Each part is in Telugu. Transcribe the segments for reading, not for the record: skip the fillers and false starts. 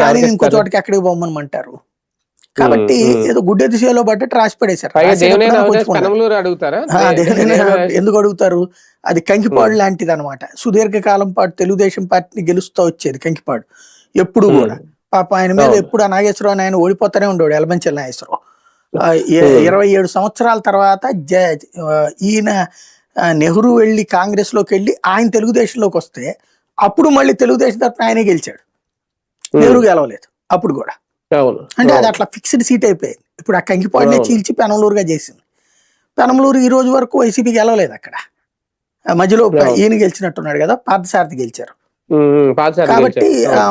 నాని ఎవరికి ఇంకో ఇస్తారు? చోటకి ఎక్కడికి పోమనమంటారు. కాబట్టి ఏదో గుడ్డె దిశలో పడ్డట్టు రాసి పడేశారు. పైగా రాసేటప్పుడు దేవినేని కొంచెం అవినాష్ ఉండాలి. పెనమలూరు అడుగుతారా? అదేవిధంగా ఎందుకు అడుగుతారు? అది కంకిపాడు లాంటిది అనమాట. సుదీర్ఘకాలం పాటు తెలుగుదేశం పార్టీని గెలుస్తూ వచ్చేది కంకిపాడు ఎప్పుడు కూడా. పాప ఆయన మీద ఎప్పుడు ఆ నాగేశ్వరరావు ఆయన ఓడిపోతానే ఉండేవాడు, ఎలమంచిల నాగేశ్వరరావు. 27 సంవత్సరాల తర్వాత ఈయన నెహ్రూ వెళ్ళి కాంగ్రెస్ లోకి వెళ్ళి ఆయన తెలుగుదేశంలోకి వస్తే అప్పుడు మళ్ళీ తెలుగుదేశం తరఫున ఆయనే గెలిచాడు, నెహ్రూ గెలవలేదు అప్పుడు కూడా. అంటే అది అట్లా ఫిక్స్డ్ సీట్ అయిపోయింది. ఇప్పుడు ఆ కంకిపాడునే చీల్చి పెనమలూరుగా చేసింది. పెనమలూరు ఈ రోజు వరకు వైసీపీ గెలవలేదు అక్కడ. మధ్యలో ఈయన గెలిచినట్టున్నాడు కదా, పార్థసారథి గెలిచారు. కాబట్టి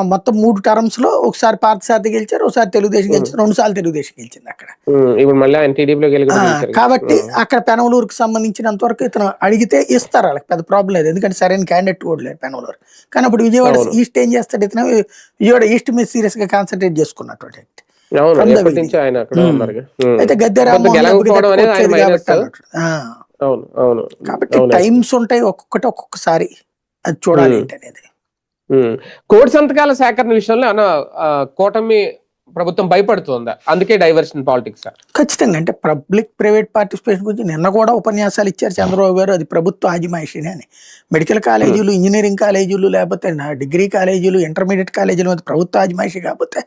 మొత్తం 3 టర్మ్స్ లో ఒకసారి పార్థసారథి గెలిచారు, ఒకసారి తెలుగుదేశం గెలిచారు, 2 సార్లు తెలుగుదేశం గెలిచింది అక్కడ. కాబట్టి అక్కడ పెనమలూరుకి సంబంధించినంత వరకు ఇతను అడిగితే ఇస్తారు, వాళ్ళకి పెద్ద ప్రాబ్లం లేదు. ఎందుకంటే సరైన క్యాండిడేట్ కూడా లేదు పెనమలూరు. కానీ అప్పుడు విజయవాడ ఈస్ట్ ఏం చేస్తాడు, ఇతను విజయవాడ ఈస్ట్ మీద సీరియస్ గా కాన్సన్ట్రేట్ చేసుకున్నటువంటి వ్యక్తి. అయితే గద్దె కాబట్టి టైమ్స్ ఉంటాయి, ఒక్కొక్కసారి అది చూడాలి ఏంటి అనేది. కోటి సంతకాల సేకరణ విషయంలో కూటమి ప్రభుత్వం భయపడుతుందా? అందుకే డైవర్షన్ పాలిటిక్స్. ఖచ్చితంగా. అంటే పబ్లిక్ ప్రైవేట్ పార్టిసిపేషన్ గురించి నిన్న కూడా ఉపన్యాసాలు ఇచ్చారు చంద్రబాబు గారు. అది ప్రభుత్వ ఆజిమాయిషీని అని. మెడికల్ కాలేజీలు, ఇంజనీరింగ్ కాలేజీలు, లేకపోతే డిగ్రీ కాలేజీలు, ఇంటర్మీడియట్ కాలేజీలు ప్రభుత్వ ఆజిమాయిషీ కాకపోతే